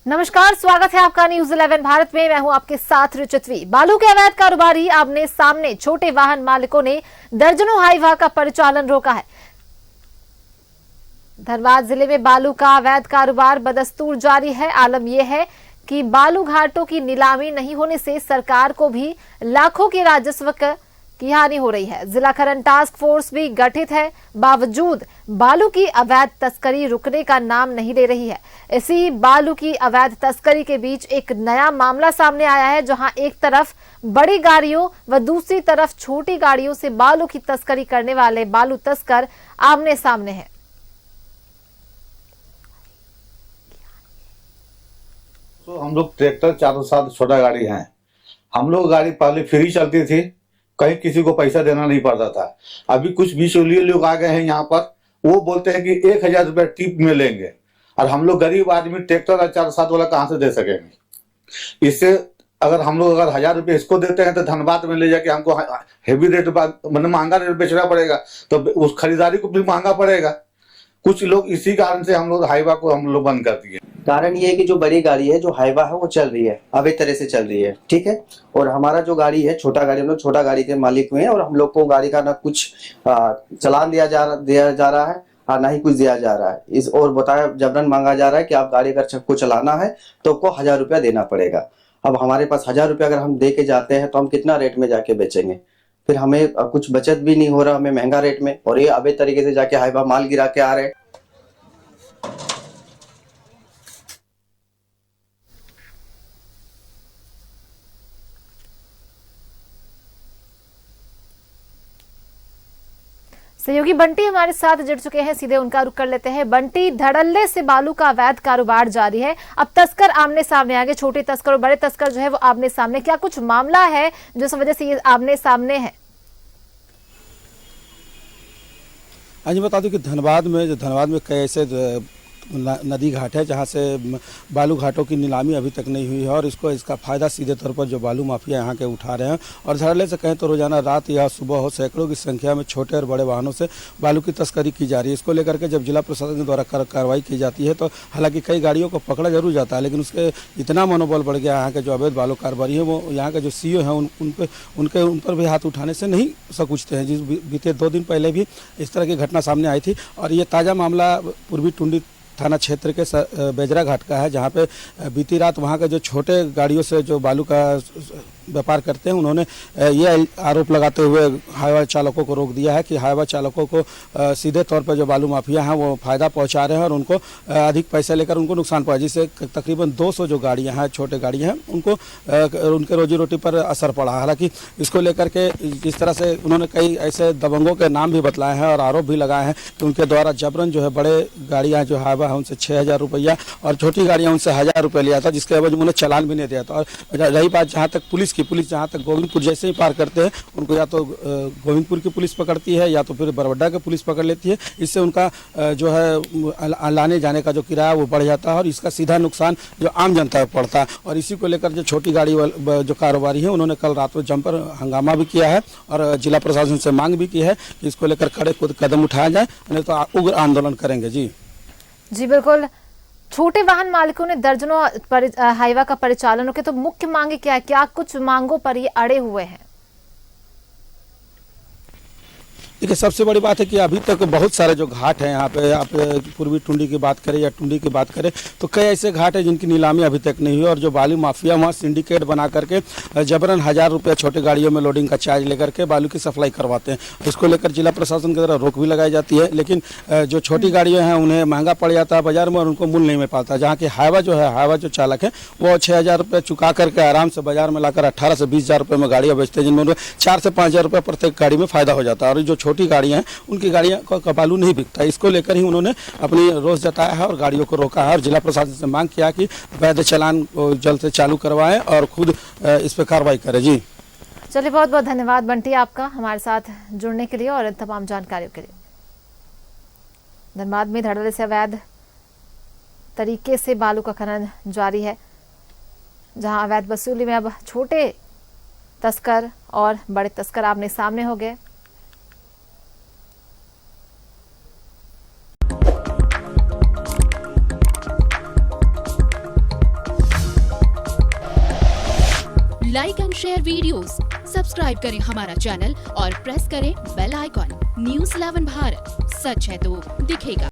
नमस्कार, स्वागत है आपका न्यूज 11 भारत में। मैं हूं आपके साथ रुचितवी। बालू के अवैध कारोबारी आमने सामने, छोटे वाहन मालिकों ने दर्जनों हाईवा का परिचालन रोका है। धनबाद जिले में बालू का अवैध कारोबार बदस्तूर जारी है। आलम यह है कि बालू घाटों की नीलामी नहीं होने से सरकार को भी लाखों के राजस्व की हानि हो रही है। जिला खनन टास्क फोर्स भी गठित है, बावजूद बालू की अवैध तस्करी रुकने का नाम नहीं ले रही है। इसी बालू की अवैध तस्करी के बीच एक नया मामला सामने आया है, जहां एक तरफ बड़ी गाड़ियों व दूसरी तरफ छोटी गाड़ियों से बालू की तस्करी करने वाले बालू तस्कर आमने सामने हैं। तो हम लोग ट्रैक्टर 407 छोटा गाड़ी है। हम लोग गाड़ी पहले फ्री चलती थी, कहीं किसी को पैसा देना नहीं पड़ता था। अभी कुछ बिचौलिए लोग आ गए हैं यहाँ पर, वो बोलते हैं कि 1000 रुपया टिप में लेंगे, और हम लोग गरीब आदमी ट्रैक्टर और 407 वाला कहाँ से दे सकेंगे। इससे अगर हम लोग 1000 रुपये इसको देते हैं तो धनबाद में ले जाके हमको हेवी रेट मतलब महंगा रेट बेचना पड़ेगा, तो उस खरीदारी को भी महंगा पड़ेगा। कुछ लोग इसी कारण से हम लोग हाईवा को हम लोग बंद कर दिए। कारण ये है कि जो बड़ी गाड़ी है, जो हाईवा है, वो चल रही है, अवैध तरह से चल रही है, ठीक है। और हमारा जो गाड़ी है, छोटा गाड़ी, हम लोग छोटा गाड़ी के मालिक हुए हैं, और हम लोग को गाड़ी का ना कुछ चलान दिया जा रहा है और ना ही कुछ दिया जा रहा है। इस और बताया जबरन मांगा जा रहा है कि आप गाड़ी अगर को चलाना है तो आपको 1000 रुपया देना पड़ेगा। अब हमारे पास 1000 रुपया अगर हम दे के जाते हैं तो हम कितना रेट में जाके बेचेंगे, फिर हमें कुछ बचत भी नहीं हो रहा, हमें महंगा रेट में, और ये अवैध तरीके से जाके हाईवा माल गिरा के आ रहे हैं। सहयोगी बंटी हमारे साथ जुड़ चुके हैं, सीधे उनका रुख कर लेते हैं। बंटी, धड़ल्ले से बालू का अवैध कारोबार जारी है, अब तस्कर आमने सामने आ गए, छोटे तस्कर और बड़े तस्कर जो है वो आमने सामने। क्या कुछ मामला है जिस वजह से ये आमने सामने है? आज बता दूं कि धनबाद में कई ऐसे नदी घाट है जहां से बालू घाटों की नीलामी अभी तक नहीं हुई है, और इसका फ़ायदा सीधे तौर पर जो बालू माफिया यहाँ के उठा रहे हैं। और धड़ल्ले से कहें तो रोजाना रात या सुबह हो सैकड़ों की संख्या में छोटे और बड़े वाहनों से बालू की तस्करी की जा रही है। इसको लेकर के जब जिला प्रशासन द्वारा कार्रवाई की जाती है तो हालांकि कई गाड़ियों को पकड़ा जरूर जाता है, लेकिन उसके इतना मनोबल बढ़ गया यहाँ के जो अवैध बालू कारोबारी है, वो यहाँ के जो CEO हैं उन पर भी हाथ उठाने से नहीं सकूचते हैं। जिस बीते 2 दिन पहले भी इस तरह की घटना सामने आई थी, और ये ताज़ा मामला पूर्वी टुंडी थाना क्षेत्र के बेजरा घाट का है, जहाँ पे बीती रात वहाँ के जो छोटे गाड़ियों से जो बालू का व्यापार करते हैं, उन्होंने ये आरोप लगाते हुए हाईवा चालकों को रोक दिया है कि हाईवा चालकों को सीधे तौर पर जो बालू माफिया हैं वो फ़ायदा पहुंचा रहे हैं और उनको अधिक पैसे लेकर उनको नुकसान पहुंचा, जिससे तकरीबन 200 जो गाड़ियां हैं, छोटे गाड़ियां हैं, उनको उनके रोजी रोटी पर असर पड़ा। हालांकि इसको लेकर के जिस तरह से उन्होंने कई ऐसे दबंगों के नाम भी बतलाए हैं और आरोप भी लगाए हैं कि उनके द्वारा जबरन जो है बड़े गाड़ियाँ जो हाईवा है उनसे 6000 रुपया और छोटी गाड़ियाँ उनसे 1000 रुपये लिया था, जिसके एवज उन्होंने चालान भी नहीं दिया था। और रही बात जहाँ तक पुलिस जहाँ तक गोविंदपुर जैसे ही पार करते हैं उनको या तो गोविंदपुर की पुलिस पकड़ती है या तो फिर बरवड्डा की पुलिस पकड़ लेती है। इससे उनका जो है लाने जाने का जो किराया वो बढ़ जाता है और इसका सीधा नुकसान जो आम जनता पर पड़ता है। और इसी को लेकर जो छोटी गाड़ी जो कारोबारी है उन्होंने कल रात को जमकर हंगामा भी किया है और जिला प्रशासन से मांग भी की है कि इसको लेकर कड़े कदम उठाया जाए, नहीं तो उग्र आंदोलन करेंगे। जी बिल्कुल। छोटे वाहन मालिकों ने दर्जनों हाईवा का परिचालन के, तो मुख्य मांगे क्या है? क्या कुछ मांगों पर ये अड़े हुए हैं? देखिए, सबसे बड़ी बात है कि अभी तक बहुत सारे जो घाट हैं यहाँ पे, आप पूर्वी टुंडी की बात करें या टुंडी की बात करें तो कई ऐसे घाट हैं जिनकी नीलामी अभी तक नहीं हुई और जो बालू माफिया वहाँ सिंडिकेट बना करके जबरन 1000 रुपये छोटे गाड़ियों में लोडिंग का चार्ज लेकर के बालू की सप्लाई करवाते हैं। इसको लेकर जिला प्रशासन की तरफ रोक भी लगाई जाती है, लेकिन जो छोटी गाड़ियाँ हैं उन्हें महंगा पड़ जाता है बाजार में और उनको मूल्य नहीं मिल पाता। जहाँ की हाईवा जो चालक है वो 6000 रुपये चुका करके आराम से बाजार में लाकर 18 से 20,000 रुपये में गाड़ियाँ बेचते हैं, जिनमें 4 से 5,000 रुपये प्रत्येक गाड़ी में फायदा हो जाता है। और जो छोटी गाड़ियाँ हैं उनकी गाड़ियाँ का बालू नहीं बिकता। इसको लेकर ही उन्होंने अपनी रोष जताया है और गाड़ियों को रोका है और जिला प्रशासन से मांग किया कि वैध चालान को जल्द से चालू करवाएं और खुद इस पर कार्रवाई करें। जी चलिए, बहुत बहुत धन्यवाद बंटी आपका हमारे साथ जुड़ने के लिए और तमाम जानकारियों के लिए। धनबाद में धड़ल्ले से अवैध तरीके से बालू का खनन जारी है, जहां अवैध वसूली में अब छोटे तस्कर और बड़े तस्कर आमने सामने हो गए। Like and share videos, subscribe करें हमारा चैनल और प्रेस करें बेल आइकॉन। News 11 भारत, सच है तो दिखेगा।